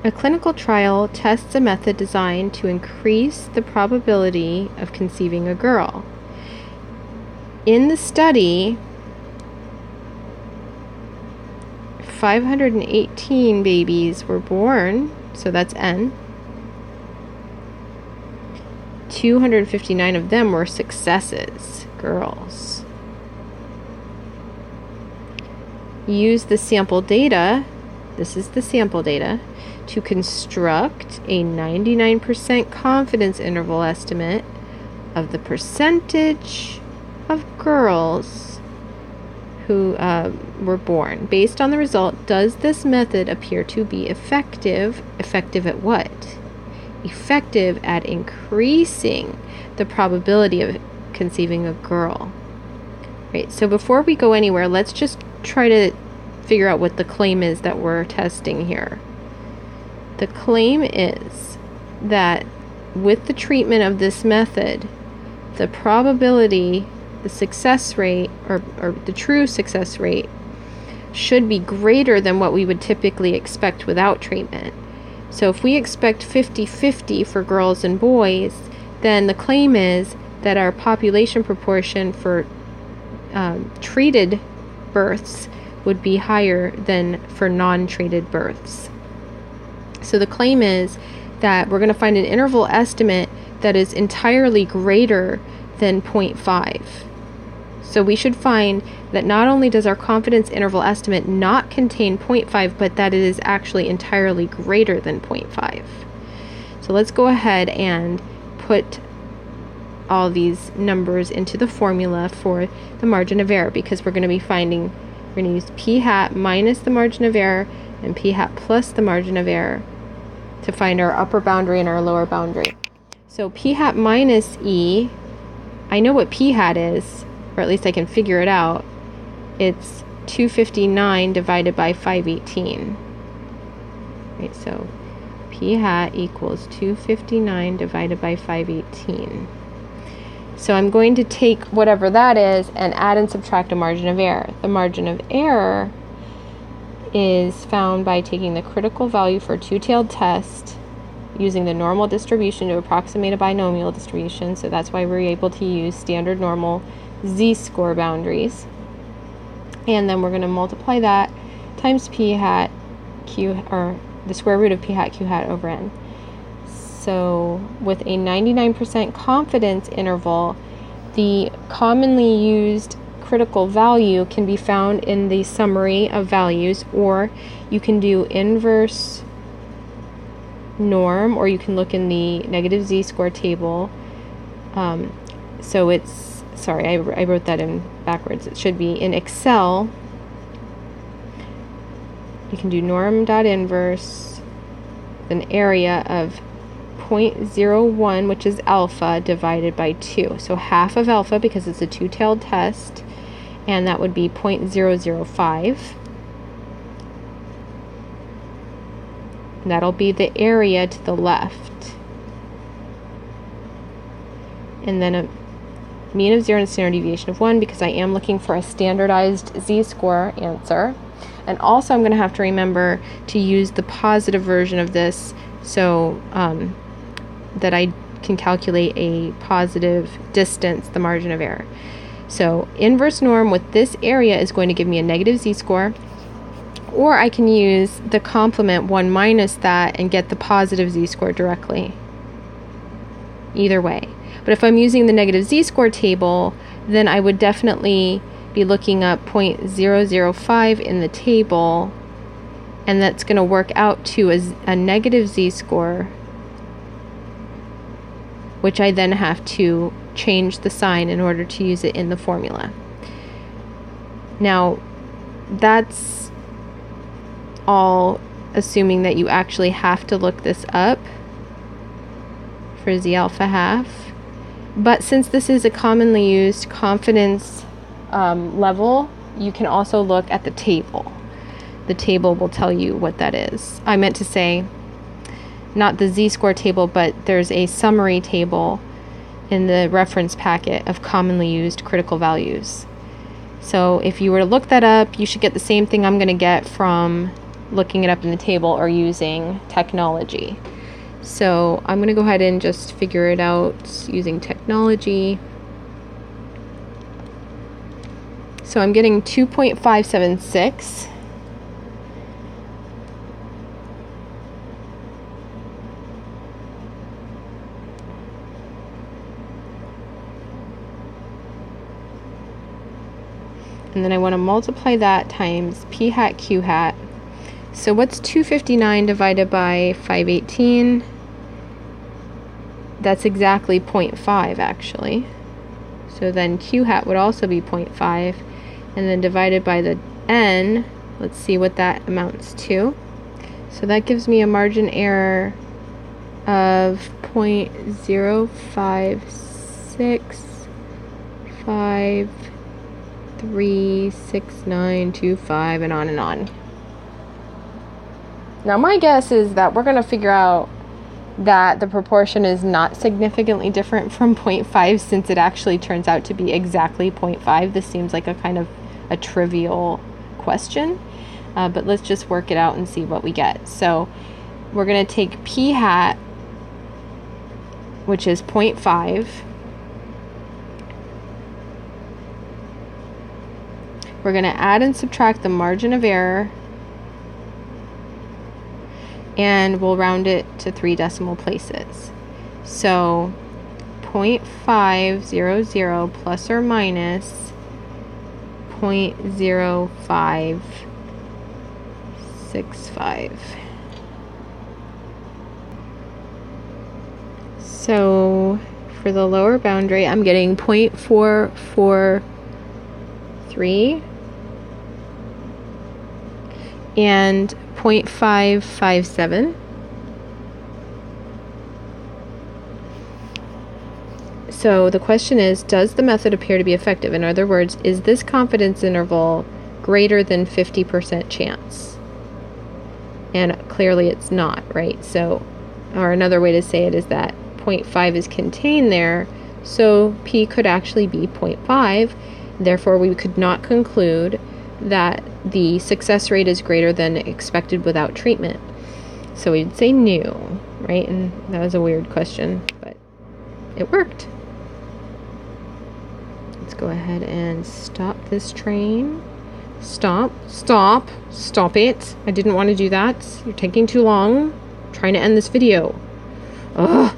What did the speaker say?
A clinical trial tests a method designed to increase the probability of conceiving a girl. In the study, 518 babies were born, so that's N. 259 of them were successes, girls. Use the sample data, this is the sample data, to construct a 99% confidence interval estimate of the percentage of girls who were born. Based on the result, does this method appear to be effective? Effective at what? Effective at increasing the probability of conceiving a girl. Right, so before we go anywhere, let's just try to figure out what the claim is that we're testing here. The claim is that with the treatment of this method, the probability, the success rate, or the true success rate, should be greater than what we would typically expect without treatment. So if we expect 50-50 for girls and boys, then the claim is that our population proportion for treated births would be higher than for non-treated births. So the claim is that we're going to find an interval estimate that is entirely greater than 0.5. So we should find that not only does our confidence interval estimate not contain 0.5, but that it is actually entirely greater than 0.5. So let's go ahead and put all these numbers into the formula for the margin of error, because we're going to use p hat minus the margin of error and p hat plus the margin of error to find our upper boundary and our lower boundary. So p hat minus e, I know what p hat is, or at least I can figure it out. It's 259 divided by 518. Right, so p hat equals 259 divided by 518. So I'm going to take whatever that is and add and subtract a margin of error. The margin of error is found by taking the critical value for a two-tailed test, using the normal distribution to approximate a binomial distribution. So that's why we're able to use standard normal z-score boundaries. And then we're going to multiply that times p hat q, or the square root of p hat q hat over n. So with a 99% confidence interval, the commonly used critical value can be found in the summary of values, or you can do inverse norm, or you can look in the negative z-score table. So it's, sorry, I wrote that in backwards. It should be in Excel. You can do norm.inverse, an area of 0.01, which is alpha, divided by 2. So half of alpha, because it's a two-tailed test, and that would be 0.005. And that'll be the area to the left. And then a mean of 0 and standard deviation of 1, because I am looking for a standardized z-score answer. And also I'm going to have to remember to use the positive version of this, so that I can calculate a positive distance, the margin of error. So inverse norm with this area is going to give me a negative z-score, or I can use the complement 1 minus that and get the positive z-score directly. Either way. But if I'm using the negative z-score table, then I would definitely be looking up 0.005 in the table, and that's going to work out to a negative z-score, which I then have to change the sign in order to use it in the formula. Now, that's all assuming that you actually have to look this up for z alpha half. But since this is a commonly used confidence level, you can also look at the table. The table will tell you what that is. I meant to say not the z-score table, but there's a summary table in the reference packet of commonly used critical values. So if you were to look that up, you should get the same thing I'm going to get from looking it up in the table or using technology. So I'm going to go ahead and just figure it out using technology. So I'm getting 2.576. And then I want to multiply that times p hat q hat. So what's 259 divided by 518? That's exactly 0.5 actually. So then q hat would also be 0.5. And then divided by the n, let's see what that amounts to. So that gives me a margin error of 0.056536925 and on and on. Now my guess is that we're going to figure out that the proportion is not significantly different from 0.5 since it actually turns out to be exactly 0.5. This seems like a kind of a trivial question, but let's just work it out and see what we get. So we're going to take p hat, which is 0.5. We're going to add and subtract the margin of error, and we'll round it to 3 decimal places. So 0.500 plus or minus 0.0565. So for the lower boundary, I'm getting 0.443 and 0.557. So the question is, does the method appear to be effective? In other words, is this confidence interval greater than 50% chance? And clearly it's not, right? So, or another way to say it is that 0.5 is contained there, so p could actually be 0.5. Therefore, we could not conclude that the success rate is greater than expected without treatment. So we'd say no, right? And that was a weird question, but it worked. Let's go ahead and stop this train. Stop it. I didn't want to do that. You're taking too long. I'm trying to end this video. Ugh.